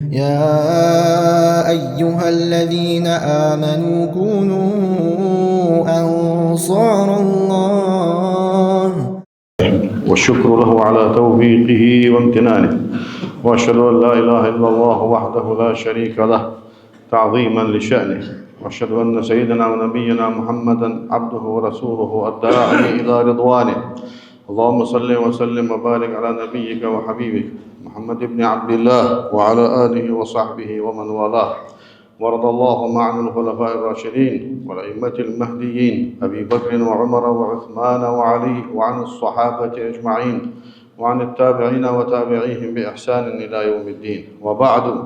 يا أيها الذين آمنوا كونوا أنصار الله. والشكر له على توفيقه وامتنانه، وأشهد أن لا إله إلا الله وحده لا شريك له تعظيما لشأنه، وأشهد أن سيدنا ونبينا محمدا عبده ورسوله الداعي إلى رضوانه. اللهم صل وسلم وبارك على نبيك وحبيبك محمد بن عبد الله وعلى آله وصحبه ومن والاه. وارض اللهم عن الخلفاء الراشدين والأئمة المهديين أبي بكر وعمر وعثمان وعلي، وعن الصحابة أجمعين، وعن التابعين وتابعيهم بإحسان إلى يوم الدين. وبعد،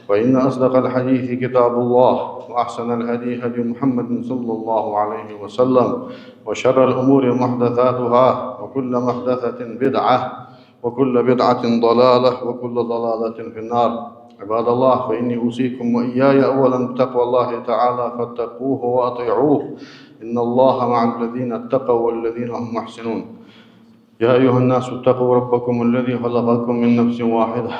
فإن أصدق الحديث كتاب الله، وأحسن الهدي هدي محمد صلى الله عليه وسلم، وشر الأمور محدثاتها، وكل محدثة بدعة، وكل بدعة ضلالة، وكل ضلالة في النار. عباد الله، فإني أوصيكم وإياي أولا بتقوى الله تعالى، فاتقوه وأطيعوه، إن الله مع الذين اتقوا والذين هم محسنون. يا أيها الناس اتقوا ربكم الذي خلقكم من نفس واحدة،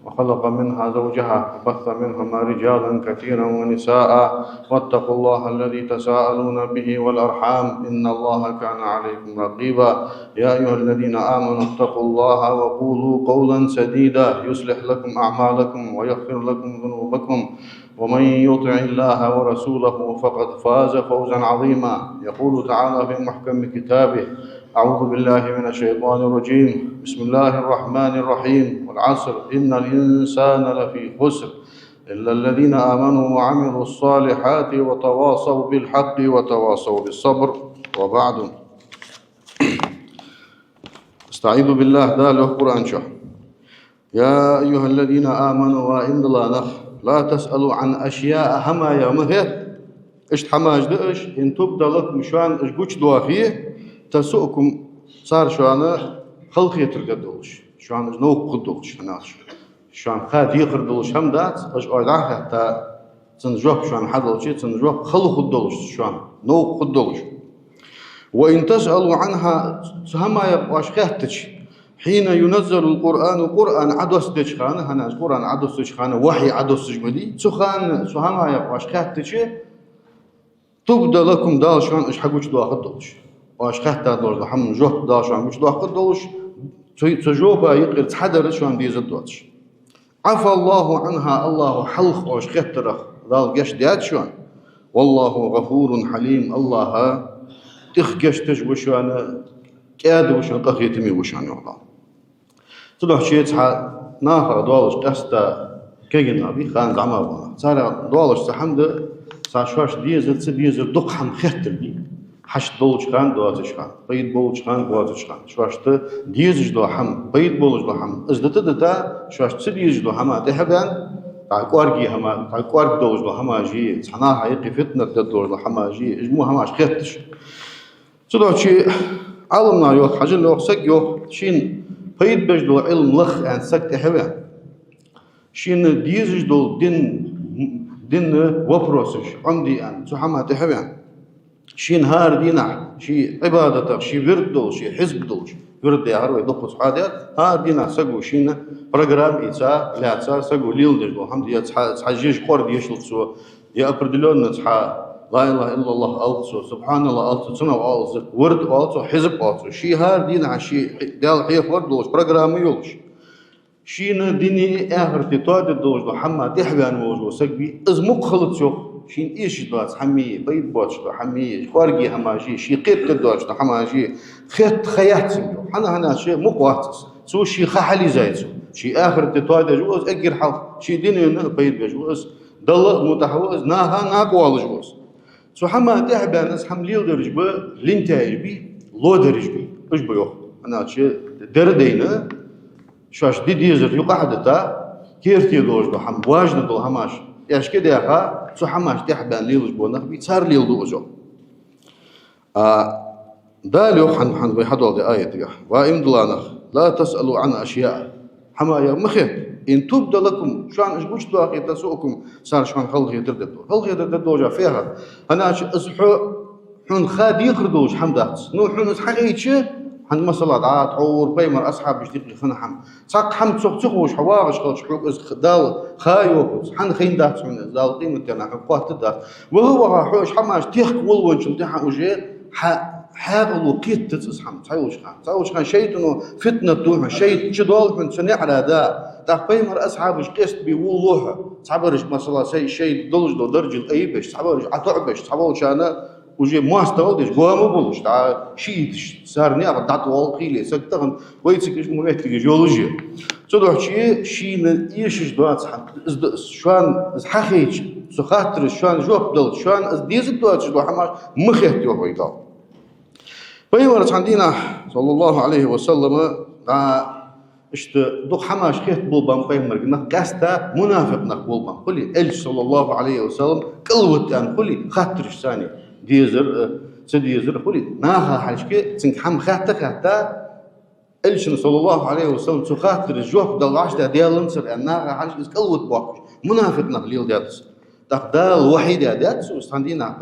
وخلق منها زوجها، وبث منهما رجالا كثيرا ونساء، واتقوا الله الذي تساءلون به والأرحام، إن الله كان عليكم رقيبا. يا أيها الذين آمنوا اتقوا الله وقولوا قولا سديدا يصلح لكم أعمالكم ويغفر لكم ذنوبكم، ومن يطع الله ورسوله فقد فاز فوزا عظيما. يقول تعالى في محكم كتابه: أعوذ بالله من الشيطان الرجيم، بسم الله الرحمن الرحيم، والعصر إن الإنسان لفي خسر إلا الذين آمنوا وعملوا الصالحات وتواصوا بالحق وتواصوا بالصبر. وبعد، استعيذ بالله داله قرآن شهر. يا أيها الذين آمنوا وإن لا تسألوا عن أشياء هما يومه إيش حماج دقش إن تبدأ لكم شوان إيش قوش دواخيه تسؤكم صار شوانا خلقية ترددولش شوان إيش نوق قدولش هناش شوان خاد يقردولش هم دات إيش أويدان حتى تنجوك شوان حدولشي تنجوك خلق قدولش شوان نوق قدولش. وإن تسألوا عنها هما يبقاش خاتش حين ينزل القرآن قرآن عدوس تشخانه هناش قرآن عدوس تشخانه وحي عدوس تشمدي سخان سهما يبقاش خاتش تبدأ لكم دال شوان إيش حقوش دواخد دولش واش خاتا دولش حم جوه دال شوان مش دواخد دولش تجوبا يقر تحدر شوان بيزد دولش. عفى الله عنها الله حلق واش خاترخ دال قش ديات شوان، والله غفور حليم الله تخقش تجو شوان كاد وشوان قخيتمي وشوان والله. تلوح شيء تحا ناخر دولش قستا كيجنا بي خان زعما بنا صار دولش تحمد صار شواش ديزل دق حم خاتر بي حشت بولش خان دواتش خان بيد بولش خان دواتش خان شواشت ديزج دو حم بيد بولش دو حم ازدت دتا شواشت ديزج دو حما تحبان تاع كوارجي هما تاع كوارج دوش دو حما جي صناعه حقيقي فتنه دور دو حما جي اجمو حماش خاتش تدو شي علمنا يوك حاجه لو سك يوك شين بيد بج دو علم لخ ان سك تحبان شين ديزج دو دين وبروسش عندي ان سو حما تحبان شين هار دينا شي عبادتك شي ورد شي حزب دولش ورد يهار ويدق صحادات هار دينا سقو شين برنامج إيسا لا سقو ليل دجو الحمد لله تحجيج قرد يشلصو يا أبردلون تحا لا إله إلا الله ألصو سبحان الله ألصو سنة ألصو ورد ألصو حزب ألصو شي هار دينا شي دال حيف ورد دولش برنامج يولش شين ديني آخر تطاد دولش دو حما تحبان وجو سقبي إزمك خلط شوف شين إيش دوات حمية بيد بوتش دو حمية كوارجي هماجي شي قيت دوتش دو حماجي خيط خيات سمجو هنا شي مقواتس سو شي خحلي زايتسو شي آخر تطاد جوز أجر حل شي ديني بيد بجوز دل متحوز ناها ناقوال جوز سو حما تحبان اس حمليل درج بي لينتاج بي لو درج بي إيش بيوخ هنا شي دردينا شواش ديزر يقعدتا كيرتي دوش دو حم واجد دو هماش ايش كده يا سو حماش تحبان ليلج بونخ بيصار ليل دوجو دالو حن بيحدوا دي آية وإن دلانخ لا تسألوا عن أشياء حما يا مخيت إن تبدأ لكم شان إيش بوش دواقي تسوقكم صار شان خلق يترددوا جا فيها هناش إصحو حن خاد يخردوش حمدات نو حن إسحقيتش عند مسألة دعاء تعور بيمر أصحاب يشتكي خنحم ساق حم تسوق حواغش خلش حلوك إز دال خايوكس حن خين دات من دال قيمة كنا حقوات دات وهو حوش حماش تيخ ولون شو تيح وجه حاول وقيت تسحم تاوش خان شيء إنه فتنة دوما شيء شدول من سنة على دا تاع بيمر أصحاب قست بيولوها صعبرش مسألة شيء دلج دو درجة أيبش صعبرش عتعبش صعبرش أنا وجي ما استولدش قوامو بولش تاع شيء صار نيا دات والقيلي سكتغن ويتسكش مويت في جيولوجيا تروح شيء يشش دوات شوان حخيج سخاطر شوان جوب دل شوان ديز دوات شو حماش مخيت يو ويدال بيورت عندنا صلى الله عليه وسلم اشت دوق حماش خيت بولبان بيمر قلنا قاستا منافق نقبولبان قولي الش صلى الله عليه وسلم قلوت ان قولي خاطرش ثاني ديزر سديزر قولي ناها حشكي تنك حم خاتا الشن صلى الله عليه وسلم تخاطر الجوف دل عشتا ديال نصر ان ناها حشكي قلوت باكش منافق نقليل ديالس تقدال وحيده ديالس وستاندينا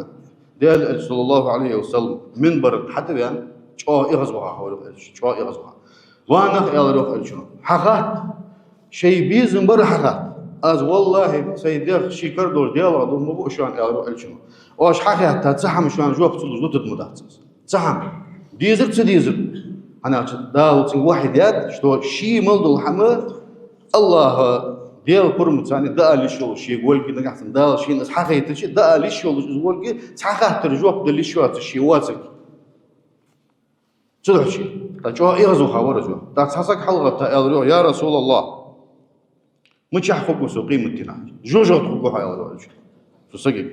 ديال صلى الله عليه وسلم منبر حتى بيان شو يغزوها هو شو يغزوها وانا يالروح الشنو حقات شيء بيزن بر حقات از والله سيدير شي كردور ديالو دو مو شلون يالروح الشنو واش حقات تزحم شلون جوف تلوز تدمدات زحم ديزر انا داو واحد يد شتو شي ملدو الحما الله ديال برمت ثاني دا لي شو شي يقول كي نحسن دا شي ناس حقيقه شي دا لي شو يقول كي تحقق ترجوك دلي شو شي واتك تروح شي تجوا يغزو خورجوا دا تحسك حلقه يالرو يا رسول الله مش حقوق سوقي متنا جوجو حقوق يالرو شو سقي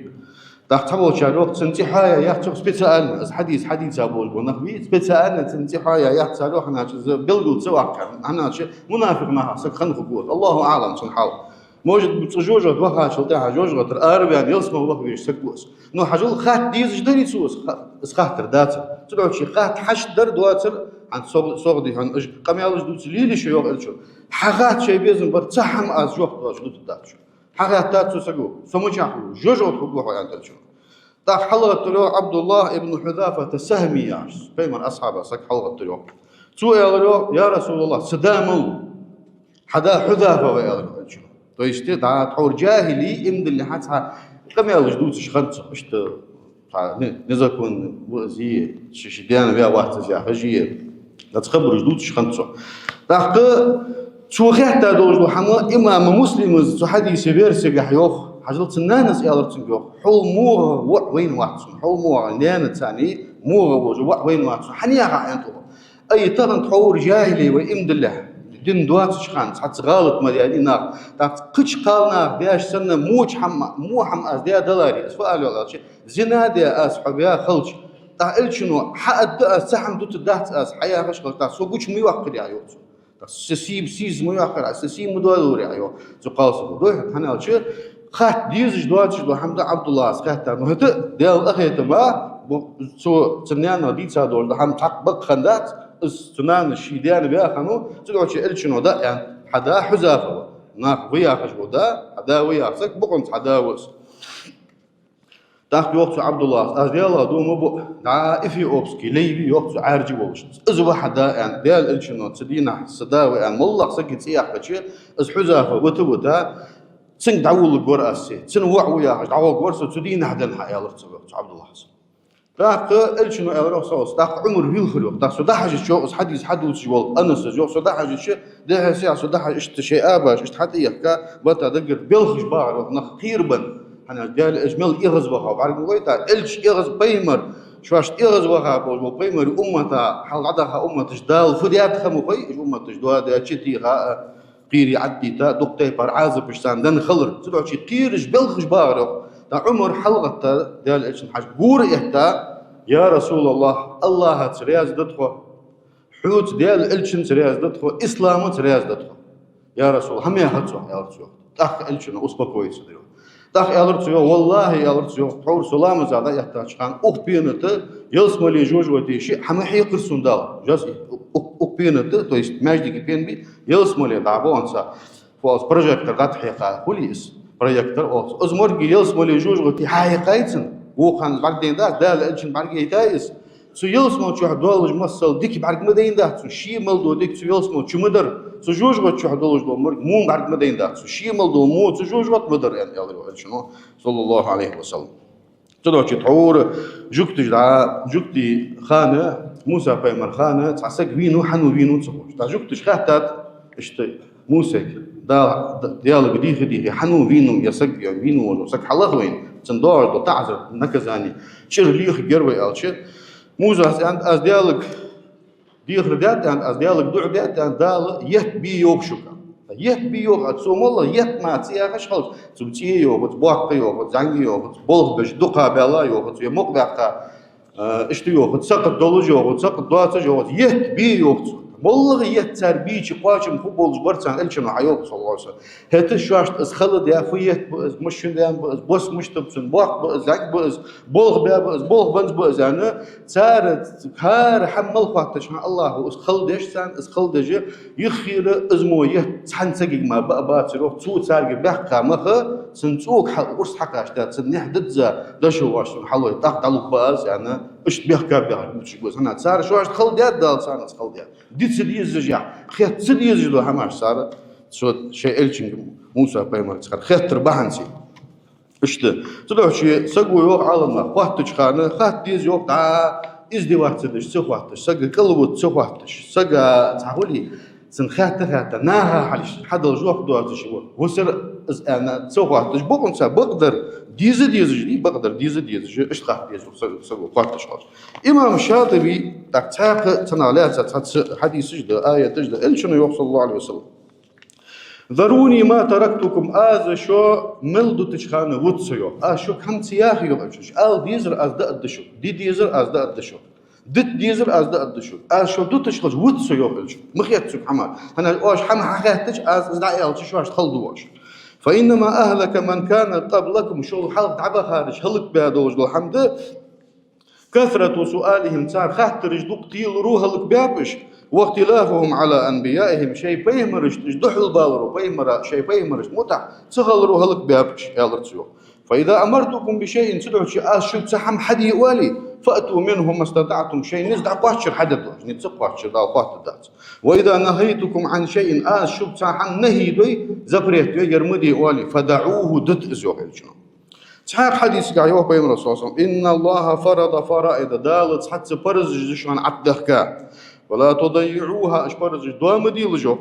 دا تحول شاروك سنتي حايا يا تشوف سبيتال حديث ابو النبي سبيتال سنتي حايا يا تسالو حنا قلقل سواك انا منافق معها سك خنقوا الله اعلم سنحاول موجود بتجوجو بها شلتها جوجو تر اربع يلسمو الله بيش سكوس نو حجول خات ديز جدري سوس اسخاطر دات تدعو شي خات حش در دواتر عن صوغدي عن قميال جدوت ليلي شو يوغ الشو حاغات شي بيزن بر تحم از جوق جدوت دات حاغات دات سكو سموجاحو جوجو تحقوا حيان تلشو دا حلقة تلو عبد الله ابن حذافة السهمي يعرس بيمن أصحابه سك حلقة تلو سوء يا رسول الله سدامو حدا حذافة ويالرو تويشتي دا تحور جاهلي امد اللي حاتها كم يالو جدوتش خنصة اشت نزكون بوزي شديانا بيها واحد زي حجية لا تخبر جدوتش خنصة دا شو خيحتا دوجلو حما إمام مسلم زو حديث بيرسي قحيوخ حجلت الناس يالرتن جو حول موغ وين واحد حول موغ نانا تاني موغ وين واحد حنيا عينتو اي تغن تحور جاهلي وامد الله دين دوات شخان حتى غلط مديالي نار قش قالنا بياش سنه مو حم از ديا دولاري سؤال ولا شيء زنا ديا اصحاب يا خلش تا الشنو حد سحم دوت دات اس حياه فاش قلت سو قش مي وقت يا يوت سيب سيز مو يقرا سيم مدور يا يو زو قاصد دو انا شي خات ديز دوات دو حمد عبد الله خات مهت ديال اخيت ما سو تنيانا ديتا دول حم تحقق خندات استنان الشيدان بها خنو تدعو شي الشنو دا يعني حدا حذافه ناق ويا خشبو دا حدا ويا سك بقنت حدا وس تاخ وقت عبد الله از ديال دو مو عائفي اوبسكي ليبي وقت عارجي وش از حدا يعني ديال الشنو تدينا صداوي يعني والله سكت سياق شي از حذافه وتبوتا تسن دعول القراسي تسن ويا دعول قرص تدينا حدا يا الله عبد الله داق الشنو يروح صوص داق عمر بيلخلو داق صداح شو حديث حدوث جوال انس جو صداح شي ده ساعه صداح اشت شيء اباش اشت حتى يحكى بتا دقر بيلخش باع نخيربن انا ديال اجمل يغز وها بعرف ويتا الش يغز بيمر شواش يغز وها بو بيمر امتا حل عدها امه جدال فديات خمو بي امه جدوا دا تشتي قيري عدي تا دقتي بار عازب بشتان دن خلر تدعو شي قيرج بيلخش باع دا عمر حلقة ديال ايش حاج قور اهتا يا رسول الله ترياز دتخو حوت ديال الشن ترياز دتخو اسلام ترياز دتخو يا رسول هم يا هاتو يا رسول تاخ الشن اسبكويس ديو تاخ يا رسول والله يا رسول حور سلام زادا يحتاج كان اوبينت يلسملي جوجوتي شي حما حيقرسون دال جاس اوبينت تو есть ماجدي بي يلسملي دابونسا فوز بروجيكتور دات حقيقه بوليس بروجيكتور او ازمر جيلس مولي جوج غتي حقيقتن وخان بعدين دال الجن بعد جايز سو يلسمو تشوح دولج مصل ديك بعرق مدين ده سو شي ملدو ديك سو يلسمو تشو مدر سو جوج غو تشوح دولج دو مر مو بعرق مدين ده سو شي ملدو مو سو جوج غو مدر يعني يلا شنو صلى الله عليه وسلم تدو تحور جوكتج دا جوكتي خانه موسى بيمر خانه تعسك بينو حنو بينو تصوش تا جوكتج خاتات اشتي موسى دا ديالك دي حنو بينو يسق بينو وسق حلق وين تندور دو تعزر نكزاني شير ليخ جربي الش موسى عند از ديالك ديخ ردات عند از ديالك دو ردات عند دال يت بي يوك شوكا يت بي يوك اتسوم والله يت ما تسياخش خلص تبتي يوك تبوق يوك زاني يوك بولغ بش دقه بلا يوك يمقدقه اشتي يوك تسقط دولج يوك تسقط دواتج يوك يت بي يوك والله يتسر بيش قاشم فوتبول جبرتان الشنو حيوك صلى الله عليه وسلم هات شواشت اسخلد يا فيت مش شنو بوس مش تبسن بوق زاك بوز بولغ بولغ بنز بوز انا صارت كار حمل خواتش الله اسخلدش سان اسخلدج يخير ازمو يتحن سقيق ما بقى تروح تو سارق بحقا مخ سنسوق حق ورس حقاش تات سنح دتزا دشو واش حلو يطقطلو باز انا اش بحكا بها مش بوز انا صار شواش خلد يد دال سان اسخلد دي تسديز يا خيت تسديز لو هماش صار شو شيء الشنج موسى بايمر صار خيت تربحنسي اشت تروح شيء سقوا يوق على ما وقت خانه خات ديز يوق تا ازدي وقت تدش سوقتش سق قلبو سوقتش سق تعولي سنخات ناها حلش حد الجوع دواتش وسر انا سوقتش بقون بقدر ديز جدي بقدر ديز ايش خاف ديز سقوا وقتش خالص امام الشاطبي تاق تنالات حديث سجده ايه تجده ال شنو يوصل الله عليه وسلم ذروني ما تركتكم آذ شو ملدو تشخانه وتسيو شو كم سياخي يقعش آل ديزر از دا الدشو دي ديزر از دا الدشو دت ديزر از دا الدشو شو دو تشخش وتسيو قلش مخيت سوك حمار أنا واش حما حقاتش از دعي ألتش واش تخلدو واش فإنما أهلك من كان قبلكم شو حلق تعبا خارج هلك بهذا وجه الحمد كثرة سؤالهم صار خاطر جدوق تيل روح هلك بابش واختلافهم على انبيائهم شيء بيمرش دحل بالرو بيمر شيء بيمرش متع سغلرو هلك بابش يالرتسو فاذا امرتكم بشيء تدعوا شيء شو تسحم حدي والي فاتوا منه ما استطعتم شيء نزدع قاشر حدد نتسقاشر دا قات واذا نهيتكم عن شيء شو تسحم نهي دوي زبريت يرمدي والي فدعوه دت ازوغ صحيح حديث قايوه بين الرسول صلى الله عليه وسلم ان الله فرض فرائض دالت حتى فرز شلون عدخكا ولا تضيعوها اشبرز دوام ديلجو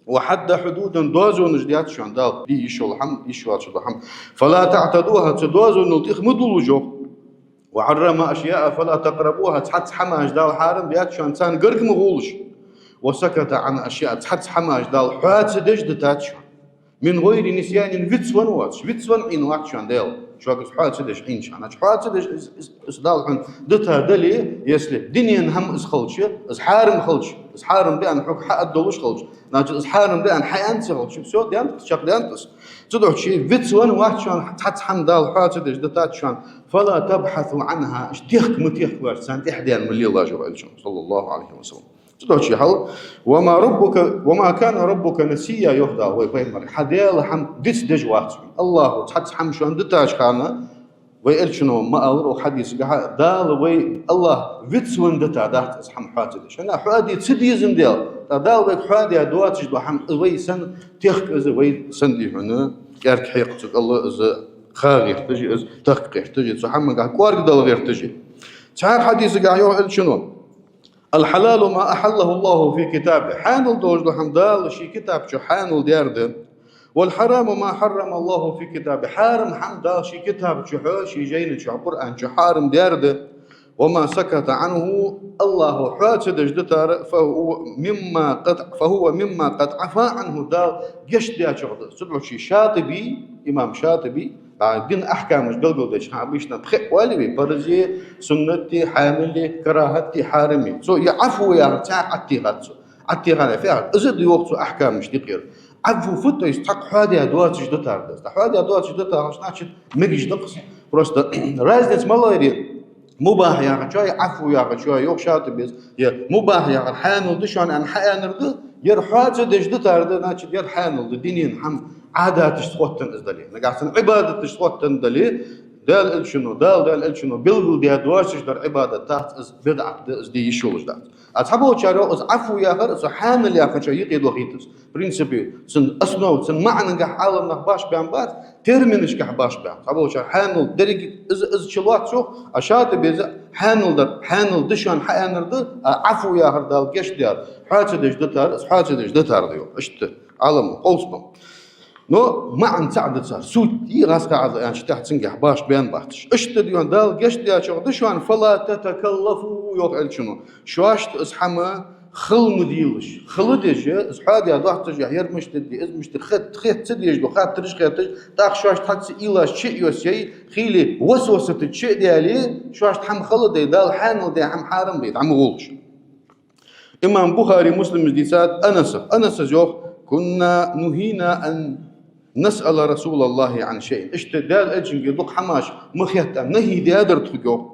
وحد حدودا دوازو نجديات شان دال دي يشو الحمد يشو الحمد فلا تعتدوها تدوازو نلتخ مدلجو وحرم اشياء فلا تقربوها تحت حماج دال حارم بيات شان تان قرق مغولش وسكت عن اشياء تحت حماج دال حات دجدتات شان من غير نسيان فيتسون واتش فيتسون ان وقت شان دال شو قص حات دش عين شان حات دش اسدال عن دتها دلي يسلي دنيا هم اسخلش اسحارم خلش اسحارم بان حق حق دولش خلش ناجل اسحارم بان حيانت خلش شو ديان شق ديانتس تدعو شيء فيتسون وقت شان تحت حمدال حات دش دتات شان فلا تبحثوا عنها اشتيخ متيخ ورسان احدى من الله صلى الله عليه وسلم تدوشي حل وما كان ربك نسيا يهدى ويبيمر حديل حم ديس دج وقت الله تحت حم شلون دتاش خانه ويقول شنو ما أمر حديث دال وي الله فيتسون دتا دات اسحم حاتدش انا حادي تسدي زنديل دال وي حادي دواتش دو حم وي سن تيخ از وي سندي هنا يرك حيقتك الله از خاغي تجي از تحقق تجي صحم قال كوارك دال غير تجي صحيح حديث قال يقول شنو الحلال ما أحله الله في كتابه حانل دوج حمدال شي كتاب شو حانل ديارده والحرام ما حرم الله في كتابه حارم حمدال شي كتاب شو شي جين شو قرآن شو حارم ديارده وما سكت عنه الله حاتد جدتار فهو مما قد عفا عنه دال يشدي شغل سبع شي شاطبي إمام شاطبي دين أحكام مش قلقل ديش عبيشنا بخير والبي برزي سنتي حاملي كراهتي حارمي سو يعفو يا رتاع عتي غانا فيها ازد يوقت أحكام مش دقير عفو فتو يستحق حادي أدوات جدتار دست حادي أدوات جدتار مش ناشد مجيش نقص بروست رازنت مالله يدير مباح يا رجاي عفو يا رجاي يوق شاطبيز يا مباح يا حانل دشان أن حانرد يرحاج دجدتار ده ناشد يرحانل الدنيا حم عادات تشتوتن ازدلي نقاسن عبادة تشتوتن دلي دال الشنو دال الشنو بلغل دي دواشش در عبادة تحت از بدعة از دي يشولش دات أصحابه شارو از عفو يا خر از حامل يا خر شيء يقيد وقيتس برينسيبي سن أسنو سن معنى نجح عالم نخباش بيان بات ترمينش كحباش بيان أصحابه شار حانل درج از شلوات شو أشات بيز حانل دشان حانل ده عفو يا خر دال جش دار حاجة دش دتار ديو اشت عالم قوسبم نو ما عن سعد صار سوت يغاس قاعد يعني تحت سنجح باش بيان باتش اشتد يون دال قشت يا شغل دشوان فلا تتكلفوا يوقع شنو شواشت اسحما خل مديلش خلدش اسحاد يا ضحت جه يرمش تدي ازمش خت تديش دو خات ترش خاتش داخ شواش تحت ايلا شيء يوسي خيلي وسوسه الشيء ديالي شواش تحم خلد دال حانل دي حم حارم بيت عم غولش امام بخاري مسلم جديسات انس جوخ كنا نهينا ان نسأل رسول الله عن شيء اشتدال اجن يدق حماش مخيت نهي دادر تخجو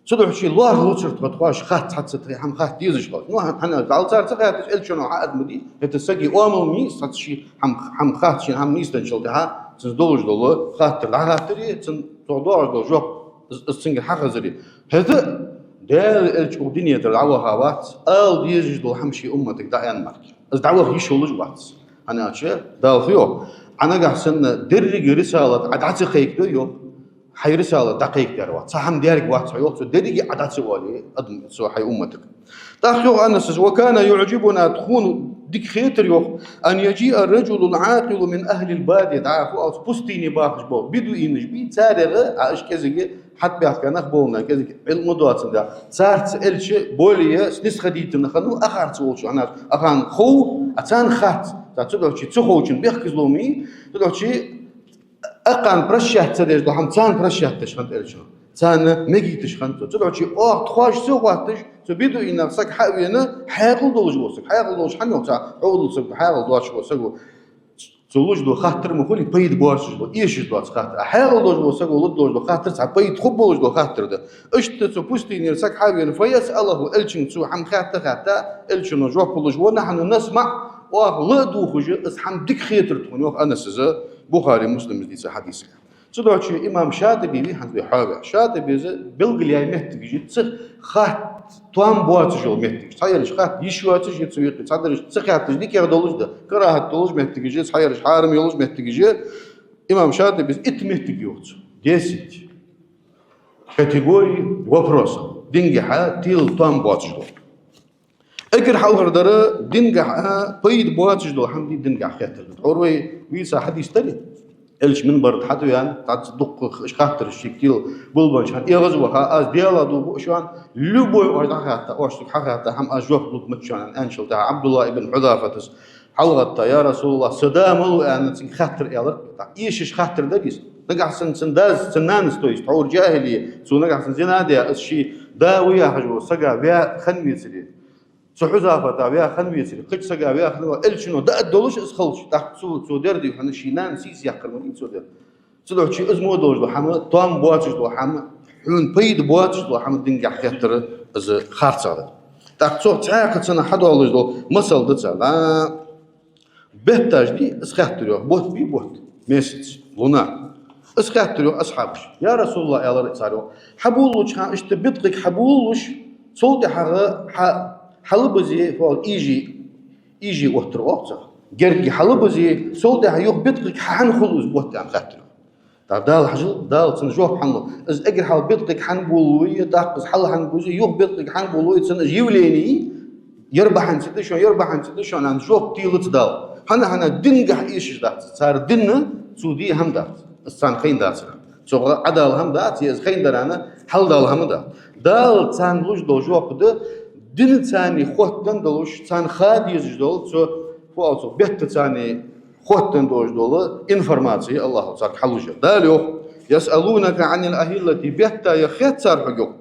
صدق شيء الله لوتر تخواش خات حتى تري حم خات ديزش نو انا قالصار تخيت الشنو عاد مدي هتسقي اومل مي صات شي حم خات شي حم نيستن شلتها تزدوج دول خاطر خاطري تن تودور دو جو السنج حخزري هذا دال الدنيا دلعوا هوات ال ديزش دول حمشي امتك دايان مارك از دعوه يشولج وات انا اشي دال فيو أنا قاعد درج رسالة عدات خيك ديو حي رسالة دقيق دروات صحم ديارك وات عيوت درج عدات والي أدم سو حي أمتك تأخيو أنس وكان يعجبنا تخون ديك خيتر يوخ أن يجيء الرجل العاقل من أهل البادية دعافو أو بستيني باخش بو بدو إنش بي تارغ عاش كذا حتى بيحكي نخبولنا كذا الموضوعات ده صارت إلش بولية سنس خديت نخنو أخر تقولش أنا أخان خو أتان خات تقول شيء تخوچن بيحكي زلومي تقول شيء أقان برشة تدرج ده هم تان برشة تشخنت إلشون تان مجي تشخنت تقول شيء تخاش سواتش تبيدو إن سك حاوينا حاقل دولج وسك حاقل دولج حنو تاع عود سك حاقل دولج وسك تولج دو خاطر مخولي بيد بارش دو إيش دو خاطر حاقل دولج وسك ولد دولج دو خاطر تاع بيد خب دولج دو خاطر ده إشت تبوستين سك حاوينا فيسأله إلشين سو حم خاطر إلشين جواب دولج ونحن نسمع لا دوخج اسحم ديك خيتر تونيوخ أنا سزا بخاري مسلم ديس حديث صدق شيء إمام شاطبي لي حد بحاجة شاطبي بلغلي مهتج يتصخ خات توام بواتجو مهتج صايرش خات يشواتج يتسويق صدرش تسخات ديك يردولج ده كراهة دولج مهتج صايرش حارم يولج مهتج إمام شاطبي ات مهتج يوت ديسيت كاتيجوري وبروسا دينجحا تيل توام بواتجو أكر حاول هردرة دينجح بيد بواتش دو حمدي دينجح خاتر عروي ويسا حديث تري إلش من برد حتى يعني تصدق إيش خاطر الشكل بولبانش هن يغزوها أز ديالا دو شوان لبوي أرد حتى أرشك حتى هم أجوف لك متشان أنشل تاع عبد الله ابن حذافة حلقة يا رسول الله صدام أن خاطر إيلر إيش خاطر دقيس نقع سن داز سنان ستويس تعور جاهلية سو نقع سن زنادة الشيء داوية حجو سجع بيا خنوي سري سحوزافة تابعها خنوي سري قش سجع بيا خنوي إلشنو ده الدولش إسخلش تحت سو دردي وحنا شينان سيس يحكرمون سو در سلو شيء اسمه دولش دو حما طعم بواتش دو حما حون بيد بواتش دو حما دينجح خاطر از خارج هذا تحت سو تعاقد سنة حد والله دو مسألة ده سلا بهتاج دي إسخاتريو بوت بي بوت مسج لونا إسخاتريو أصحابش يا رسول الله يا الله صاروا حبولوش ها اشتبطك حبولوش صوت حلبزي فوق يجي وتر وقت جرجي حلبزي صوت هيوخ بطك حن خلوز بوت عم خاتريو دال حجل دال تنجوه حنو إز أجر حل بطك حن بولوية داقز حل حن بوزي يوخ بطك حن بولوية تنج يوليني يربح عن سدشون عن جوه تيلت دال هنا دنجح إيش دات صار دنا سودي هم دات السان خين دات سو عدال هم دات يز خين درانا حل دال هم دال تان لوج دو جوه قد دن تاني خوتن دلوش تان خاد يزدول سو فوالسو بيت تاني خوتن دوش دول إنفورماتي الله صار حلوجة داليو يسألونك عن الأهلة بيتا يخيت صار حقوق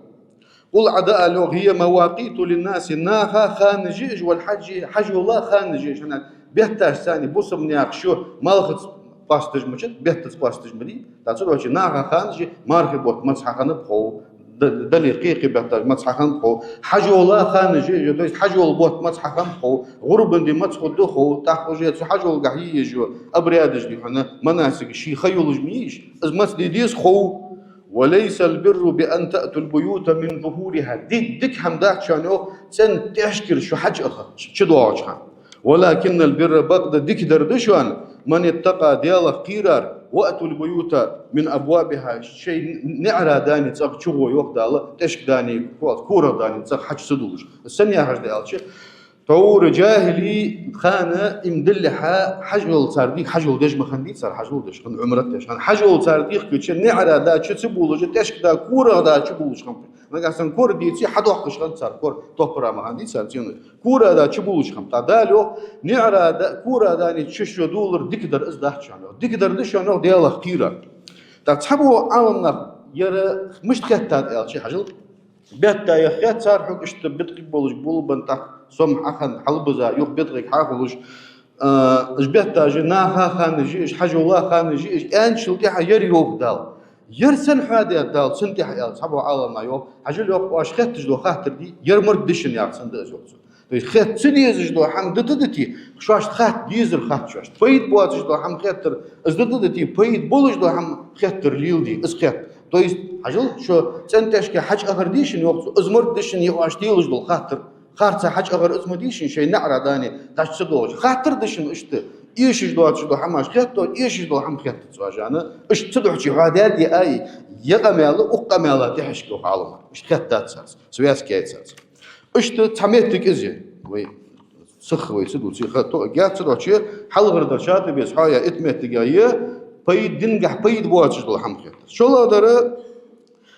قل عداء لوغ هي مواقيت للناس ناخا خانجيج والحج حج الله خانجيج هنا بيتا ثاني بوسم نياق شو مالخت باستج مجد بيتا باستج مدي تاسو وجه ناخا خانجي مارك بوت مصحخن بخو دليل قيقي بيتا مصحخن بخو حج الله خانجيج تو حج البوت مصحخن بخو غرب دي مصخدو خو تاخوجي حج القحيه جو ابريادج دي هنا مناسك شي خيولج ميش از مس دي ديس خو وليس البر بأن تأتوا البيوت من ظهورها ديك هم داك شانو سن تشكر شو حج أخر شدواج خان ولكن البر بقد ديك دردشان من اتقى ديالة قيرار وأتوا البيوت من أبوابها شيء نعرى داني تسق شو يوقت الله تشك داني كورة داني تسق حج سدوج السنة حج ديالش طور جاهلي خانة امدلها حجول صارديك حجول دج مخندي صار حجول دج خن عمرتش خن حجول صارديك كش نعرى دا شو تبولج تشك دا كورة دا شو بولج خن ما قاسن كور ديتي حد وقش خن صار كور توبرا مخندي صار تيون كورة دا شو بولج خن تعدالو نعرى دا كورة داني تششو دولار ديكدر إزداه شانو ديكدر دشانو دياله خيرة تحبوا عالمنا يرى مش تكتات شيء حجول بيتا يخيات صار حق اشتبت بولج بول بنتخ سم أخن حلبزا يوم بيترك حاخلوش بيتا جناها خانجيش حاجة الله خانجيش أنشل تيها يري يوب دال يرسن حادي دال سنتي حيال صحبوا على ما يوب حاجة يوب واش خيت تجدو خاطر دي يرمر دشن يا سندز يوب تو خيت سديز جدو حم دتدتي شواش خات ديزر خات شواش بيد بوات جدو حم خيتر ازدتدتي بيد بولج دو حم خيتر ليلدي اس خيت تو يست حاجة شو سنتش كحاج أخر ديشن يوب ازمر دشن يواش ديلج دو خاطر خارطة حاج أغر اسمه ديشين شيء نعرى داني تاش صدوج خاطر دشن اشت إيش يجدو شدو حماش خيطو إيش يجدو حم خيط تسواجانا اشت صدوج شي عادات دي أي يقميلا وقميلا تحشكو عالم اشت خيطات ساس سوياس كيت ساس اشت تحميتك إزي وي سخ وي سدو سي خاطو جات صدوج شي حل غردر شاتي بيس حايا اتمت جايه بيد دنجح بيد بواتش دو حم خيط شو لا دره